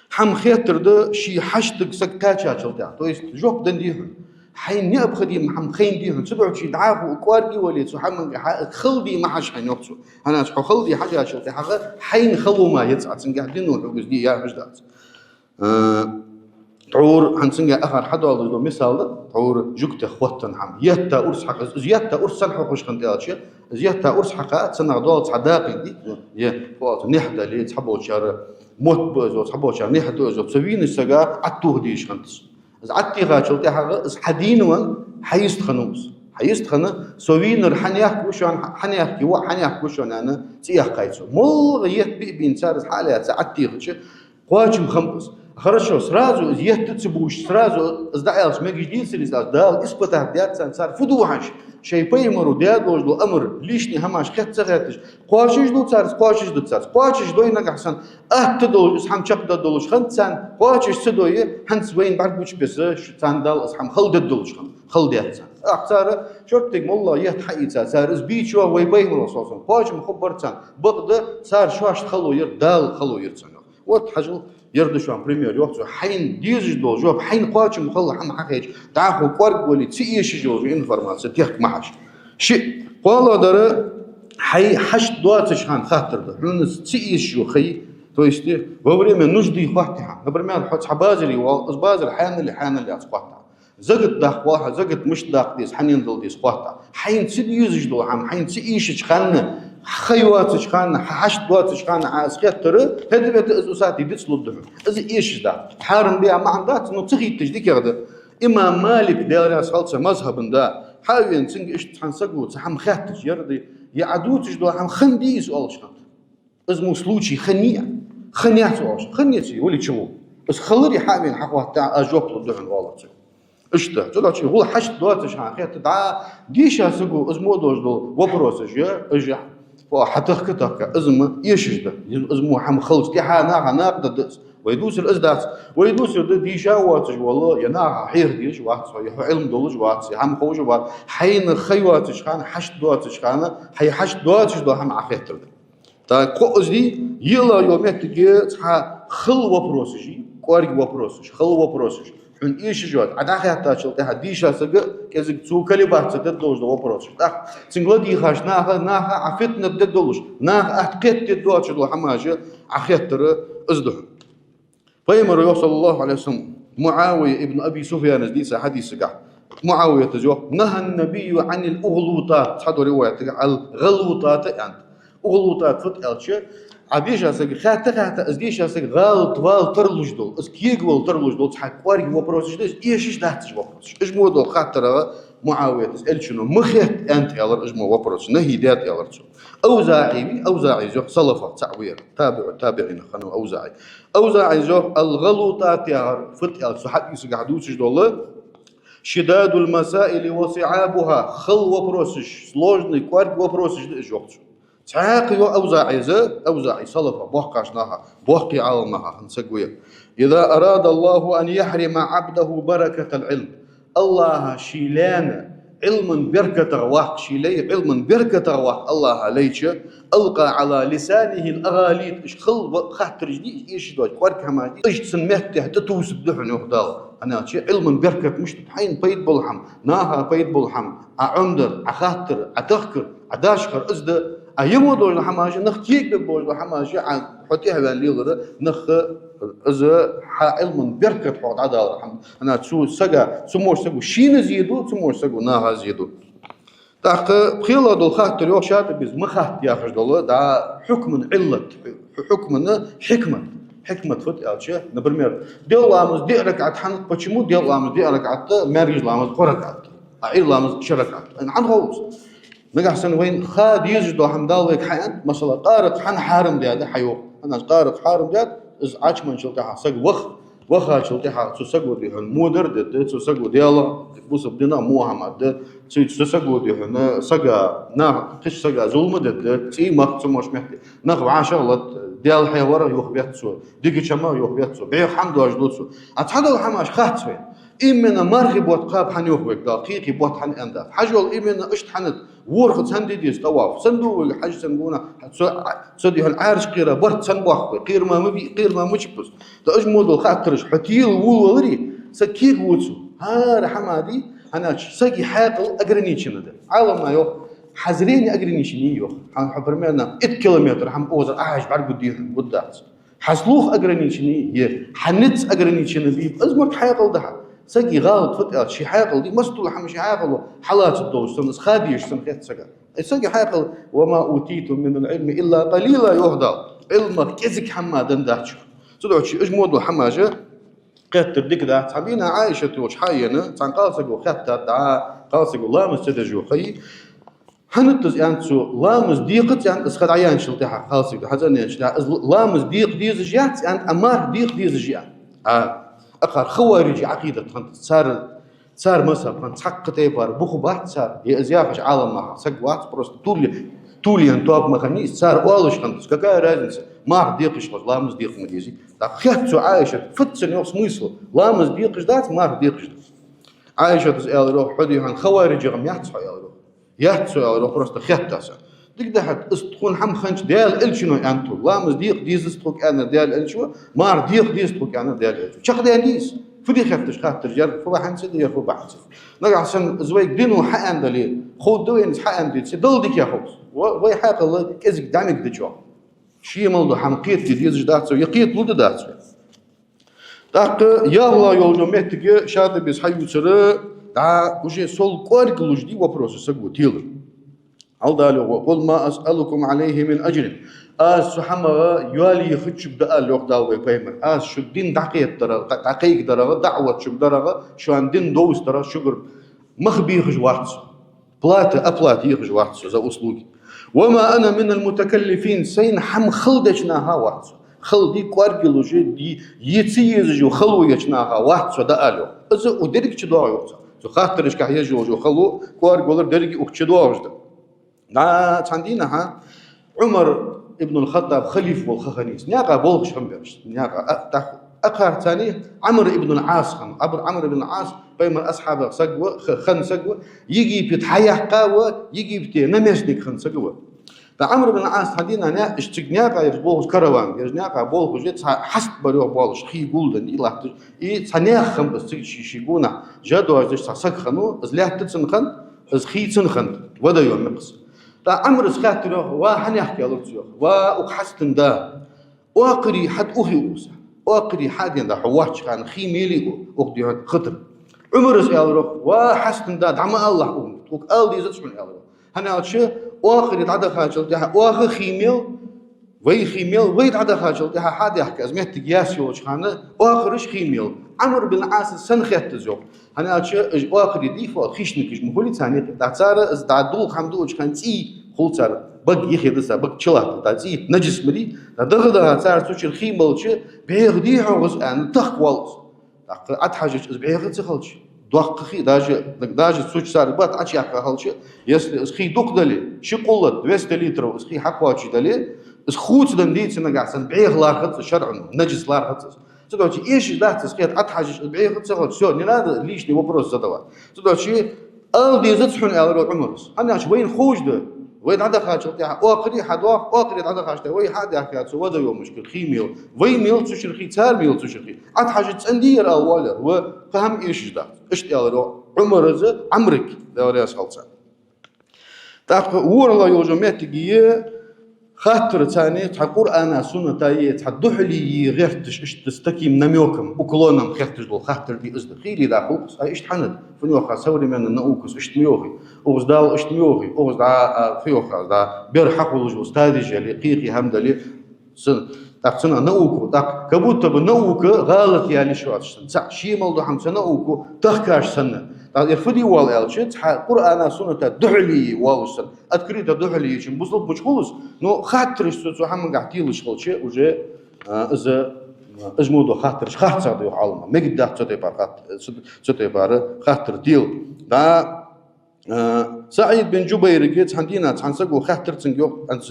حم خيطر ده شي حشتك سكتاتشا شلتا تو يست جوب دنديهم حين يبخدي محم خين ديهم سبعة شي دعاه وكوارجي ولي سو حم خلدي ما حش حين يقصو أنا شو خلدي حاجة شلتا حاجة حين خلو ما يتسعد سنجح دينو حجز دي يا حجدات تعور عن سنجح آخر حد والله مثال تعور جوكت خوتن حم يتا أرس حق زيادة أرس سنحو خوش خندياتش زيادة أرس حقات سنة ضاد صداقي دي يه فوات نحدة اللي تحبوا شار موت بوزو تحبوا شار نحدة بوزو تسوين السجا عتوه ديش خنتس إذا عتي غاشل تحقق إذا حدينون حيست خنوس حيست خنا سوين الحنياك وشون حنياك يوا حنياك وشون أنا تيح قايسو مو غيت بين سارس حالات عتي غش قواجم خمس خرجوا سرازو زيادة تسبوش سرازو إزدعيالش ما جديد سريز دال إسبته ديات صار فدوحش شيء بيمرو دياد وجدو أمر ليشني هماش خت سغتش قاشش دو صارس قاشش دو صارس قاشش دوي نجحسن أهتدو إسحم شقد دولش خنتسان قاشش سدوي هنس وين بعد بوش بس شتان دال إسحم خلد دولش خل ديات سان أكثر شرطك والله يتحقيق صار إزبيشوا وي بيمرو صوصن قاش مخبرتان بقدر صار شواش خلو ير دال خلو يرتسن وقت حاجة يردشون بريمير يوقتو حين ديزج دول جواب حين قاتش مخلى حم حقيج تعرفوا قارق ولي تسيش جواب إنفورماسيون تيحك معاش شيء قالوا دره حي حشد دواتش خان خاطر ده لونس تسيش جو خي تويستي وبري من نجدي خاطها قبل ما نحط حبازري وازبازر حان اللي اصبحتها زقت داق واحد زقت مش داق ديس حنين دول ديس خاطها حين تسيش دول عم حين تسيش خان خيواتش خان حشد دواتش خان عاسكت ترى هدبت أساساتي ديسلو الدهر إذا إيش ده حارم بيا ما عندات إنه تغي تجديك هذا إمام مالك داري صلصة مذهب ده حاول سنج إيش تحنسقو تحم خاتش يرضي يعدوت جدو هم خندي سؤال شخص اسمه سلوشي خنيات سؤال خنيتي ولي شو بس خلري حامين حقوه تاع أجوب الدهر والله إيش ده تقول شيء هو حشد دواتش خان خيات دعاء ديش هسقو اسمه دوجدو وبروسج يا إجا وحتخكتك إزم يشجده إزمه حم خلص تحنا ناقد ويدوس الإزداس ويدوس ديشا واتش والله يناها حير ديش واتش علم دولج واتش هم خوج وات حين خيواتش خان حشد دواتش خان حي حشد دواتش دو هم عخيتر تا قوزدي يلا يومك تجي خل وبروسجي قارق وبروسج خل وبروسج حن إيش جوات عدا حياة شلته حديشة سجى كذا سوكلي بات سجى دوج دو وبروسج تا سنقول خاش ناها عفتنا الدولج ناها أحكت دواتش دو حماجة عخيتر إزده فيمر يوصل الله عليه وسلم معاوية ابن أبي سفيان نديس حديث قح معاوية تجوا نهى النبي عن الأغلوطات هذا رواية الغلوطات يعني أغلوطات فتألش عبيشة سك خاتة أزديشة سك غال ترلج دول أسكيق وال ترلج دول تحق وارج وبروسش ده إيش ده تجوا بروسش إيش مو دول خاطر معاوية الشنو مخيت أنت يالر إجمع وبروس نهي دات يالرتو أوزاعي جو صلفة تعوير تابعين خنو أوزاعي جو الغلطات يار فت يال سحب يسقعدوش دولة شداد المسائل وصعابها خل وبروسش سложный كوارد وبروسش دجوقتو تعاقي أوزاعي صلفة بوحقاشناها بوحقي عالمها هنسقوية إذا أراد الله أن يحرم عبده بركة العلم الله شيلان علم بركة واحد شيلي علم بركة واحد الله ليش ألقى على لسانه الأغاليط إيش خل خاطر جديد إيش دوت كوارك هما إيش تسمعته تتوس بدحن وخدال أنا شيء علم بركة مش تحين بيت بلحم ناها بيت بلحم أعمدر أخاطر أتذكر أداشكر أزد أيمودو الحماجة نختيك ببوج الحماجة عن حتيها بان ليغر نخ علم بركة حوض عدال الحمد أنا تسو سجا سموش سجو شين زيدو سموش سجو ناها زيدو تاق بخيلا دول خاطر يوش شات بيز مخات ياخش دول دا حكم علة حكم حكمة فت أشياء نبرمير ديال لامز دي ركعت حنت почему ديال لامز دي ركعت مريج لامز قركعت أعير لامز شركعت أنا عن غوص نقحسن وين خاد يجدو حمدالك حيان مثلا قارق حن حارم دياد حيوق أنا قارق حارم دياد إز عاش من شلتها سق وخا شلتها تسقو ديهن مودر ديت تسقو ديالا بوس بدنا محمد تسقو ديهن سقا نا خش سقا ظلم ديت تي ما تسموش محتي نخ عاش الله ديال حيوره يخبيت سو ديك شما يخبيت سو بيع حمد واجدوت سو اتحدل حماش خات وين إمنا مرغب وتقاب حن يخبك دقيقي بوت حن أندا حجول إمنا إشت حنت ورخت سندي ديس طواف صندوق الحج سنقونا سديه العارش قيرة برد سنبوح قير ما مبي قير ما مشبس تأجمود الخاطرش حتيل وولري سكيك وتسو ها حمادي أنا ساقي حاقل أقرنيش نده عالم ما يو حزريني أقرنيش نيو حبرمينا 8 كيلومتر حم أوزر أعيش بعد قديهم قدات حسلوخ أقرنيش ني حنت أقرنيش نبيب أزمر حاقل ده ساقي غالط فتقال شي حاقل دي مستول حم شي حاقل حالات الدوش سنس خاديش سنخيت ساقا ساقي حاقل وما أوتيتم من العلم إلا قليلا يهدى علمك كزك حمادن داتشو تدعو شي اجمود حماجة قاتر ديك دا تعبينا عايشة وش حاينة تان قاسقو خاتا دا قاسقو لامس تدجو خي هنتز يعني سو لامس ديقت يعني اسخد عيان شلتها قاسقو حزن يعني لامس ديق ديز جيات يعني امار ديق ديز جيات أخر خوارج عقيدة صار مثلا حق تيبار بخو بات صار يأزيافش عالم معها سقوات بروست طولي انتواب مخنيس صار أولش خنتس كاكا رازنس ما ديقش بس لامز ديق مديزي دا خياتو عايشة فتسن يوص ميسو لامز ديقش دات ما ديقش دات عايشة تسأل روح حدي عن خوارج غم يحتسو يا روح بروست خياتاسا ديك دحت استخون حم خنش ديال الشنو انتو لامز ديق ديز استخوك انا ديال الشو مار ديق ديز استخوك انا ديال الشو شق ديال ديز فدي خفتش خاطر جر فبا حنسد يا فبا حنسد نقع عشان زويك دينو حقن دليل خود دوين حقن ديت دل ديك يا خوس وي حق الله كزك دامك دجو شي مولدو حمقيت ديز جداتسو يقيت لود داتسو داق يا الله يولجو متك شاد بيس حيوتر دا وجه سول كورغلوج دي وبروس سغو تيل алдалу قل ما أسألكم عليه من أجر سحما يالي خدش بدأ لوق داوي بيمر شو دين دقيق درا دعوة شو درا شو عن دين دوس درا شجر مخبي خجوات بلات يخجوات زا أسلوبي وما أنا من المتكلفين سين حم خلدشناها وات خلدي كوارجلوجي دي يتسيزجو خلويشناها وات دألو إذا ودرك شدوا يوتا خاطرش كحيجو جو خلو كوارجولر درك وكشدوا وجد عندنا عمر ابن الخطاب خليفة والخخنيس نياقا بولخش همبرش نياقا أقار ثاني عمر ابن العاص عمر ابن العاص بيمر أصحابه سقوة خن سقوة يجي بيتحيح قاوة يجي بتي نمشنك خن سقوة عمر بن العاص عندنا نياقا يربولخش كروان نياقا بولخش جت حسب بريو بولخش خي جولدن إلا تنيا خم بس شيقونا جدوا جش سخنو إزلاه تتسنخن إز خي تسنخن ودا يوم نقص تا عمر سخاتره وحن يحكي الله وأقحستن دا وقري حد أهيوسا وقري حد يندا حواش كان خيميلي وقدي خطر عمر سأله وحستن دا دعم الله وقال دي زت من الله هنا شيء وقري تعدى خاجل ده وآخر خيميل وي خيميل ويد عدا خاجل تها حد يحكي أزمت قياس يوش خانة آخرش خيميل عمرو بن العاص سن خيت زوج هنا أشي آخر يدي فوق خيش نكش مخولي ثاني تعتار إز تعدول خمدوش كان تي خول صار بق يخي دسا بق شلا تعتي نجس مدي تدخل صار توش الخيميل شيء بيغدي حوز أن تخوالس أتحاجج بيغد تخلش دوق خي داج سوتش صار بات أشي أخالش يس خي دوق دلي شي قلت 200 لتر خي حقواتش دلي اس خوت دن ديت سنة قاعد بعيغ لارخت شرعا نجس لارخت تدوشي ايش دات سخيت اتحاج بعيغ تسخت شو نلا ليش ني وبروس زدوا تدوشي ال دي زتحن على عمرس انا وين خوج ده وين عندك حاجه تاع اخري حد اخري عندك حاجه وي حد يحكي سو هذا يوم مشكل خيميل وي ميل تشرخي تار ميل تشرخي اتحاج تندير اول وفهم ايش دات ايش على عمرز عمرك دورياس خلصه تاق ور الله يوجمت جيه خاطر ثاني تحقور أنا سنة تاية تحدحلي غيرتش إيش تستكيم نميوكم وكلونم خيرتش دول خاطر دي إزد خيلي داخل إيش تحند فنيوخا سوري من النوكس إيش تميوخي أوز دال إيش تميوخي أوز دا فيوخا دا بيرحق ولوج استادج اللي قيقي همدلي سن تاق سنة نوكو تاق كبوت بنوكو غلط يا لي شو أتشتن تاق شيء مالدو حم سنة نوكو تخكاش سنة تاق يرفدي والالشت قرآن سنة دحلي والسن أذكري تدحلي شيء بوصل بشخلص نو خاطرش سو هم قاعديلش خلشة وجا إذا أجمودو خاطرش خاطر ديو عالم ما قد ده تبار خاطر تبار خاطر ديل دا سعيد بن جبير كيت عندنا تحنسقو خاطر تنجو أنت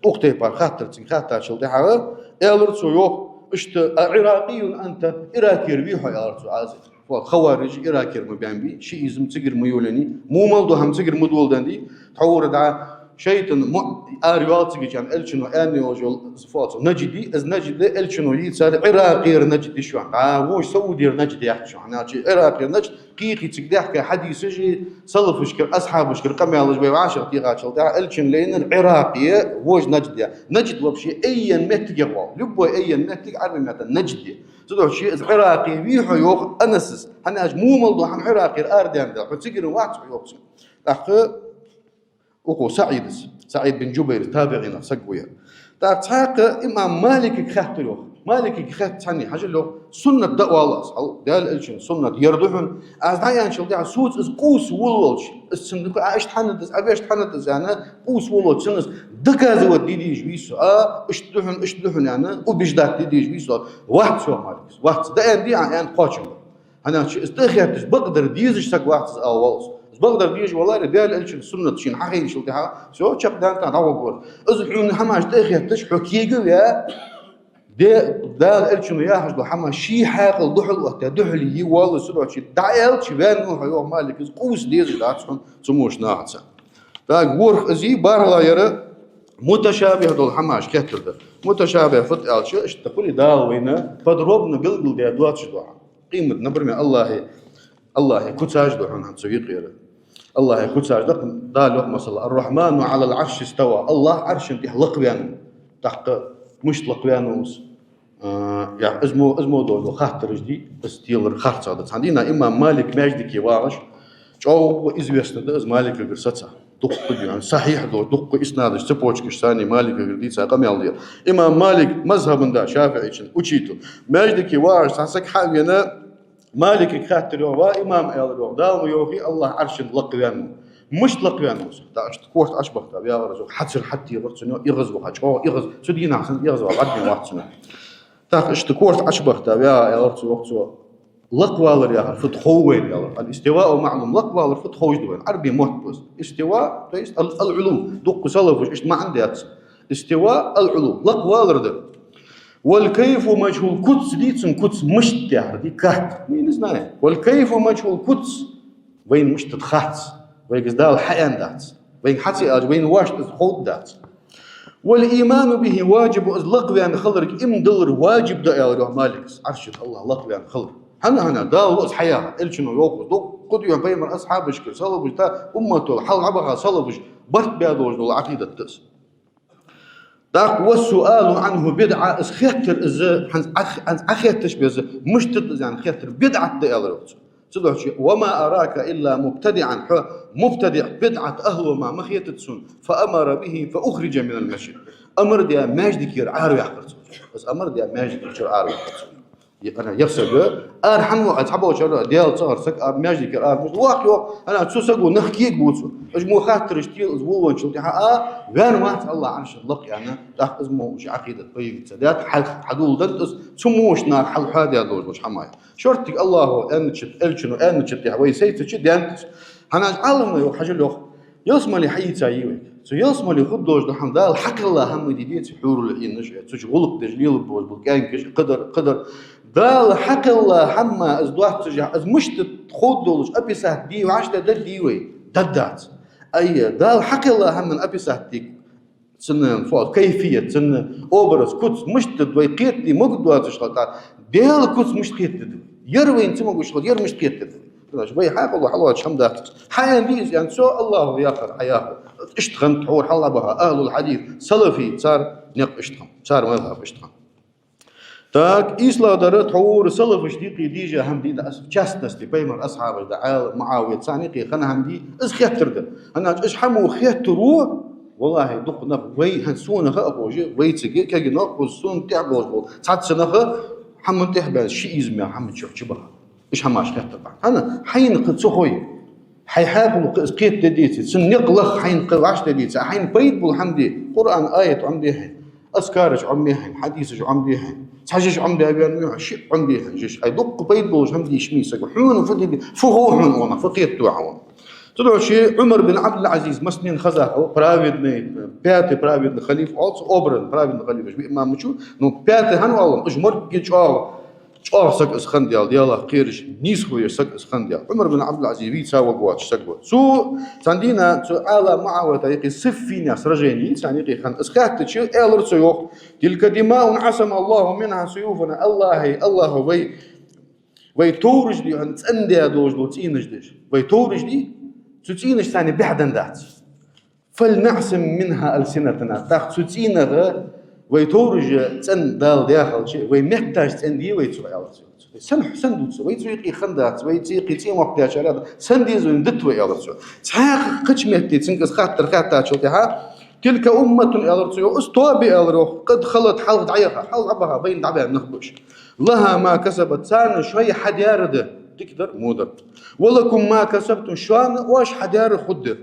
أختي بار خاطر تن خاطر شل ده حاجة إلرتو يو إشت عراقي أنت عراقي ربيحه إلرتو عازي خوارج عراقي مبيان شيء إزم تجر ميولني مو مالدو هم تجر مدول دندي تحور دا شيطان أريوال تجي كان إلشنو أني وجول فاطو نجدي إز نجدي إلشنو يتصير عراقي نجدي شو وش سعودي نجدي يحكي شو أنا عراقي نجد قيقي تقدر يحكي حديث شيء صلف وشكر أصحاب وشكر قميالج بيعاشر تيغا شل تاع إلشن لين العراقي وش نجدي نجد وبشي أي متج يقوى لبوا أي متج عربي متى نجدي تدور شيء إز عراقي بيحو يوخ أنسس هناج مو ملضو هم عراقي الأردن ده وتجر واحد يوخ أخ وقو سعيد بن جبير تابعين سقويا تاق إمام مالك خاطره مالك خاط ثاني حاجة له سنة دعوة الله دال الشن سنة يردهن أزايان شل دع سوت إز قوس ولولش السنة عايش تحندس أبيش تحندس يعني قوس ولولش سنة دكاز وديديش بيسو اشتدهن يعني وبيجدات ديديش بيسو واحد سو مالك واحد ده دي يعني قاشم أنا استخيرتش بقدر ديزش سق واحد أول بقدر بيجي والله رجال الشن سنة شين حقيقي شو تها شو شق دان تعوّق أزحون حماش تأخير تشحك يجوا ده الشن يا حجل حما شي حاقل ضحل وقت دحل يي والله سرعة شي دعيل شي بان نوح يوم مالك قوس ديز داتشون سموش ناعسة ده جور زي بار الله يرى متشابه دول حماش كتر ده متشابه فت الش اشتقولي دال وينا فضربنا قلقل ده دواتش دوع قيمة نبرم الله كتاج دوحون عن سويق غيره الله كتاج ده لوح مثلا الرحمن على العرش استوى الله عرش انتي لقيان تحت مش لقيانوس يعني ازمو دول خاطر جدي استيلر خاطر هذا عندنا امام مالك ماجدي كيواش جو известно ده مالك القرصه دق يعني صحيح دق اسناد سبوتش ثاني مالك القديس قام امام مالك مذهب ده شافعي وشيتو ماجدي كيواش حسك حاجه مالك خاطر وا امام الرو داو يوخي الله عرش لقيانو مش لقيانو دا اشتكوت اشبه دا يا رجل حتى حتى يغزو يغزو حاج يغز سدينا احسن يغزو بعد واحد سنه تا اشتكوت اشبه دا يا رجل وقت لقوالر يا فتخوين يا الاستواء معلوم لقوالر فتخوج دوين عربي موت استواء تيست العلو دق سلف ايش ما عندي استواء العلو لقوالر ده والكيف مجهول كتس ديتسن كتس مش تهر دي كات مين زناي والكيف مجهول كتس وين مش تتخات وين قصدال حيان دات وين حتى وين واش تخوض دات والإيمان به واجب لقوي عن خلرك دلر واجب دا يا مالك عرش الله لقوي عن خلر هنا دال حياة الشنو يوقف قد يوم بين أصحاب بشكل صلوا بجتا أمته حل عبها صلوا بج برت بيادوج دول عقيدة تس داك والسؤال عنه بدعة خيتر أخيتش بيز مش يعني خيتر بدعة ديالروت تدعو شيء وما أراك إلا مبتدع بدعة أهل ما مخيتتسون فأمر به فأخرج من المسجد أمر ديا ماجد كير عارو يحقرت بس أمر ديا ماجد كير عارو يحقرت أنا يفسق حنو أتحبوا شر ديال صار سك ماجد كير مش واقع أنا تسوسقو نحكيك بوتسو مو خاطر شتيل زبون شو تها وين وقت الله عرش اللق يعني تاخ اسمه مش عقيدة طيب سدات حدول دنتس سموش نار حل حادي هذول مش حماي شرطك الله أنشت ألشنو أنشت يا ويسيت تشد أنت أنا علم وحاجة له يسمى لي حي تايوك سو يسمى لي خدوش ده حمد الله حق الله هم ديت حور العين نشأ تش غلط تجليل بوز بالكائن كش قدر دال حق الله حما از دوات تجاه از مش تخدوش أبي سهت دي وعشت دل ديوي ددات أي دال حق الله هم من أبي سهتك سن فوق كيفية سن أوبرس كوتس مش تدوي قيتي مقدوات تشغل دال كوتس مش قيت يروي انت ما قلت ير مش قيت شوي حاجة الله حلوة شم داخل حياة ديز يعني سو الله ياخر حياة اشتغل تحور حلا بها أهل الحديث سلفي صار نق اشتغل صار مذهب اشتغل تاك إسلا در تحور سلف شديقي ديجا هم دي أسف جاستنس دي بيمر أصحاب دعال معاوية ثانيقي خنا هم دي إس خيتر ده أنا إيش حمو خيترو والله دق نق وي هنسون خا أبوجي وي تجي كأجي نق وسون تعبوج بول ساعات سنخ حمن تحبل شيء إزمي حمن شوف شبه إيش هماش خير طبعا أنا حين قد سخوي حيحاكم قيت تديتي سنقلخ حين قواش تديتي حين بيت بالحمدي قرآن آية عمديها أذكارش عمديها حديثش عمديها تحجج عمدي أبيان شيء عمديها جيش أيدق بيت بوش همدي شميسك حون وفدي فهوحون وما فقيت توعون طلعوا شيء عمر بن عبد العزيز مسنين خزاقه براويدني بياتي براويدن خليفة أوتس أوبرن براويدن خليفة بإمام مشو نو بياتي هنو الله أجمر جيتشوا سك اسخن ديال قيرش نيس خويا سك اسخن ديال عمر بن عبد العزيز يتساوى قوات سكوا سو ساندينا سو على معه طريقي سفينا سرجيني سانيقي خن اسخات تشيل الر سيوخ تلك دماء عصم الله منها سيوفنا الله وي تورج دي ان تندي دوج دو تينج ديش وي تورج دي تينج ثاني بعدن دات فلنعصم منها السنتنا تاخ تينغ ويتورج تن دال داخل شيء ويمحتاج تندي ويتسوي على سن دوتس ويتسوي خندات ويتسوي تي وقتاش هذا سندي زين دتوي على سو تحق قش مهتي تنقص خاطر شوتها تلك أمة يالرسو استوى بيالرو قد خلت حلق عيها حلق عبها بين دعبها نخبش لها ما كسبت سان شوي حد يارده تقدر مودر ولكم ما كسبتم شوان واش حد يار خدر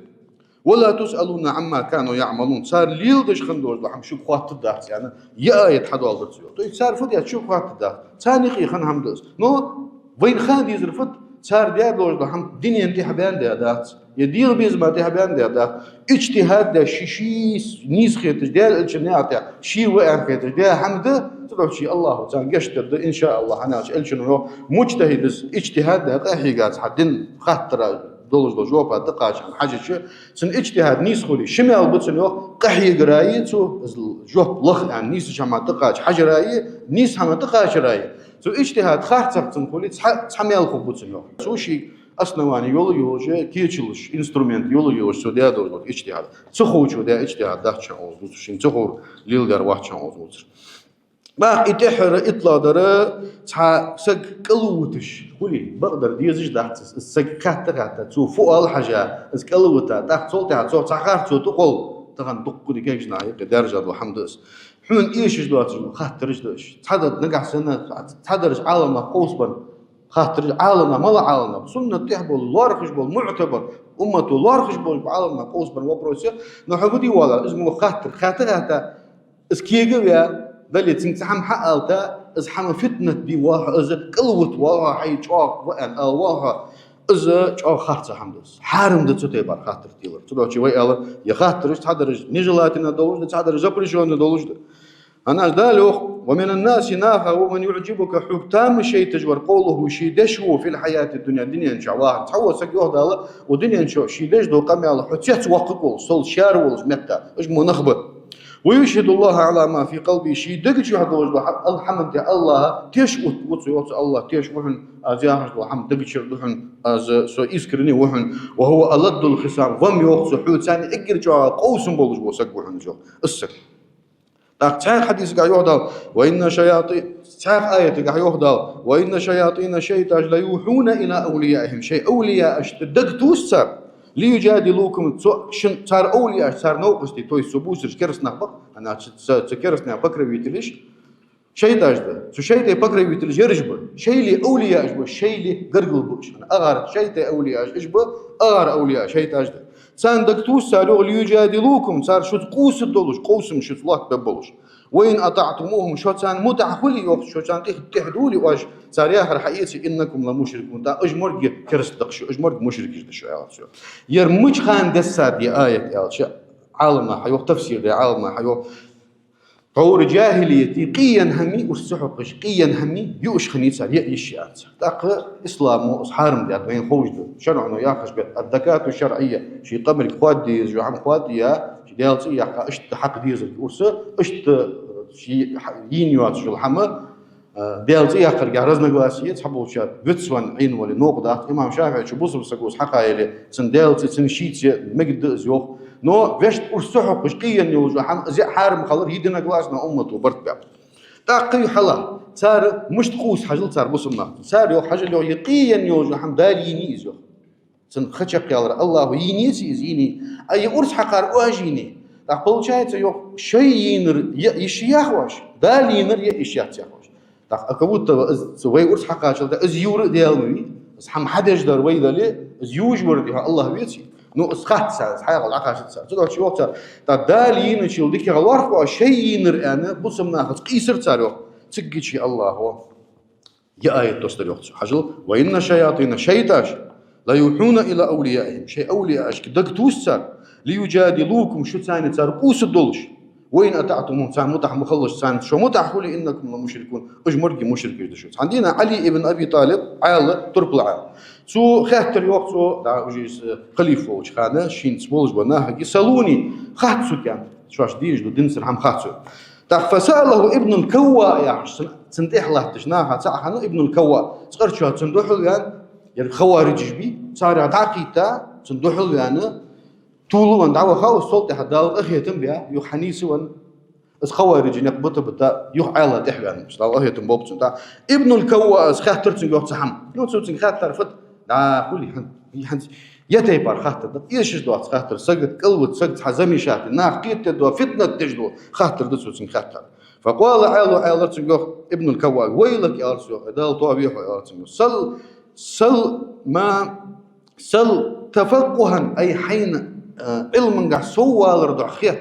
ولا تسألون عما كانوا يعملون صار ليل دش خندوش لحم شو خوات الدهس يعني يا يتحدوا على الرسول طيب صار فدي شو خوات الدهس ثاني خي خن همدس نو وين خان يزرفت صار ديالوج لحم دنيا انت حبان دهس يدير بيزما تهبان دهس اجتهاد ده شي نيس خيت ديال الجنات شي وقع خيت ديال حمد تروح شي الله تعالى قشتر ان شاء الله انا الشنو مجتهد اجتهاد ده قاحيقات حدين خاطر دولج جوابها دقاش حاجة شو سن اجتهاد نيس خولي شمال بتسنو قحي قراية سو جواب لخ يعني نيس شمال دقاش حاجة راية نيس هم دقاش راية سو اجتهاد خاطر تنقولي تحمل خو بتسنو سو شيء أصنواني يولج كيتشلش إنسترومنت يولج سو ده دولج اجتهاد تخو شو ده اجتهاد ده شان أوزوت شين تخو ليلدر واحد شان أوزوت ما إتحر إطلاع درا سك كلوتش قولي بقدر ديزج دحت سك كات تو فوق الحاجة كلوتا دحت صوتها صوت سخر صوت تقول تغن دق دي كيش نايق درجة الحمد لله حون إيش دلوقتي خاطرش دوش تحدد نجح سنة تحدرش عالم قوسبن خاطر عالم ما لا عالم سنة تحبل لارخش بول معتبر أمته لارخش بول عالم قوسبن وبروسيا نحبودي ولا اسمه خاطر هذا اسكيجوا بل تنتحم حقالتا ازحم فتنة بواها ازا قلوت واها حي چاق وان واها ازا چاق خاطر حمدس حارم دا تتبار خاطر تيلر تدوشي وي الر يا خاطرش تحضرش نجلاتنا دولج تحضرش زبرجون دولج انا دالوخ ومن الناس ناخا ومن يعجبك حكام شيء تجور قوله شي دشو في الحياة الدنيا دنيا نشا واحد تحول سكيوه دالا ودنيا نشا شي دش دو قامي على حتيت وققول صل شار ولج متى اش منخبه ويشهد الله على ما في قلبي شيء دقش يهد الحمد الله تشوت وصوت الله تشوحن ازياح الحمد دقش دحن از سو اسكرني وحن وهو ألد الخصام ضم يوخ سحوت ثاني اجر جو قوس بولج بوسك وحن جو السك تاع حديث قاعد يهدى وان شياطين تاع ايه قاعد يهدى وان شياطين الشيطان لا يوحون الى اوليائهم شيء اولياء اشتدق توسر ليجادلوكم صار أولياء صار نوقستي توي سبوسر كرس نخبق أنا كرس نخبق ربيتليش شيء تاجده شيء تي بكره بيتلج يرجبه شيء لي أولياء أجبه شيء لي قرقل بوش أنا أغار شيء تي أولياء أجبه أغار أولياء شيء تاجده سان دكتوس صاروا ليجادلوكم صار شو تقوس الدولش قوسم شو الله ببلش وين أطعتموهم شو سان متعهلي وقت شو سان تحدولي واش صار ياهر حقيقي إنكم لمشركون دا أجمر كرس دقش أجمر مشرك يشتشو يرمج خان دسات دي آية يا شيء عالمنا حيو تفسير دي عالمنا حيو طور جاهليتي قيا همي والسحقش قيا همي يوش خنيسة يأيشيات تاق إسلام وحارم ديات وين خوج شرعنا ياخش الذكاة الشرعية شي قمر خوادي جو عم خوادي شي ديالتي يا اشت حق ديزل ورسه اشت شي ينيوات شو الحما ديالتي يا قرقع رزنا قواسية تحبوا شات بتسوان عين ولا نقطة إمام شافعي شو بوصل سقوس حقايلي سن ديالتي سن شيت مجد زيوخ نو فيشت أرسحق قشقيا يوجو زي حارم خلر يدنا قلاسنا أمته برت باب تاقي حلا صار مش تقوس حاجل صار بصمنا صار يو حاجة لو يقيا يوجو حم داليني يزو سن خشق يالر الله ينيسي يزيني أي أرس حقار واجيني تقول شايت يو شيء ينر يشياخ واش دالينر يشياخ واش تاق أكبوت سوي أرس حقار شلت أزيور ديالوي بس حم حدا يجدر ويدا لي أزيوج وردها الله بيتي نو اسخات ساعة حياة العقاش ساعة تدور شيء وقتها تدالين نشيل ديك الغوارف وشيء نر أنا بصم ناخذ قيسر تاريخ تجي شيء الله هو يا آية تستر وقت حجل وإن شياطين شيطاش لا يوحون إلى أوليائهم شيء أولياءش كدق توسر ليجادلوكم شو ثاني صار قوس الدولش وين أتعتمون سان متح مخلص سان شو متح قولي إنكم مشركون أجمرجي مشرك يدشوت عندنا علي ابن أبي طالب عال تربل عال سو خاطر يوقت سو دا وجيس خليفة وش خانة شين سبولج بناها يسألوني خاطسو كان شواش ديج دو دنسر هم خاطسو فسأله ابن الكوا يا سنتيح الله تشناها صح ابن الكوا صغر شو تندوحل يعني خوارج بي صار عقيدة تندوحل يعني طول وان دعوة خاوس صوت حدا أخي تنبيا يوحنيس وان اس خوارج نقبط بتا يوح عيلا تحبان مش لو أخي تنبوبت تا ابن الكوا اس خاطر تنجوح تحم نو تسوتين خاطر فت دا كل حن يتيبر خاطر ايش دوت خاطر سقط قلبت سقط حزمي شات ناقيت دو فتنة تجدو خاطر دسوتين خاطر فقال عيلا تنجوح ابن الكوا ويلك يا رسول دال تو ابيح يا رسول سل تفقها اي حين علم قاع سوى لردع خيط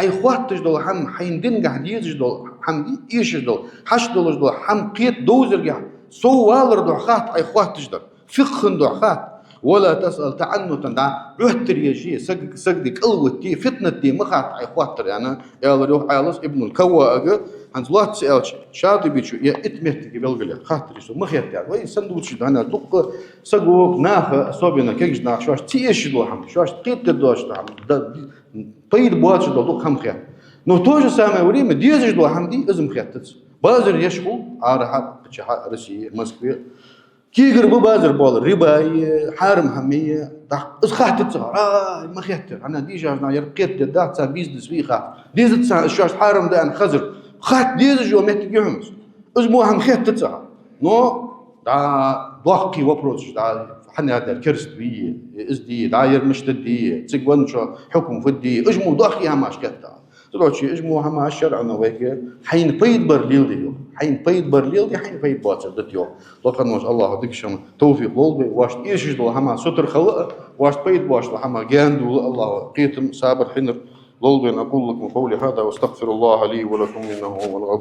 أي خوات تجدول حم حين دين قاع يجدول حم إيش جدول حش دول جدول حم قيت دوزر قاع سوى لردع خات أي خوات تجدول فقه دع خات ولا تسأل تعنتا دع عهتر يجي سقدي قلوتي فتنتي مخات أي خواتر يعني يا روح عالس ابن الكوا أجا عند الله تسأل شاطي بيشو يا اتمتك بالقلة خاطر يسو مخيت يعني وين سندوتش ده أنا دق سقوك ناخ صوبنا كيجز ناخ شواش تيش دو حم شواش قيت دوش حم طيد بواتش دو دق هم خير نو توج سامع ولي مديز دو حم دي ازم خيتت بازر يشخو عارها بتشها رسي مسكوي كيغر بازر بول رباي حارم همية دق اسخات تصغر ما خيتر أنا ديجا أنا يرقيت دا تاع بيزنس في خات ديز تاع شواش حارم ده أنا خزر خات ديز جو متجمس اسمه هم خيت تصغر نو دا ضحكي وبروش دا حنا هذا الكرست بيه ازدي داير مشتدي تسقون شو حكم فدي اجمو ضحكي هماش كتا تقول شي اجمو هماش شرعنا وهيك حين بيد برليل ديو حين بيد برليل دي حين بيد باتر ديو لقد ما شاء الله ديكشم توفيق لولبي واش ايش دو هما ستر خلق واش بيد باش هما جاندو الله قيتم صابر حنر لولبي اقول لكم قولي هذا واستغفر الله لي ولكم انه هو الغفور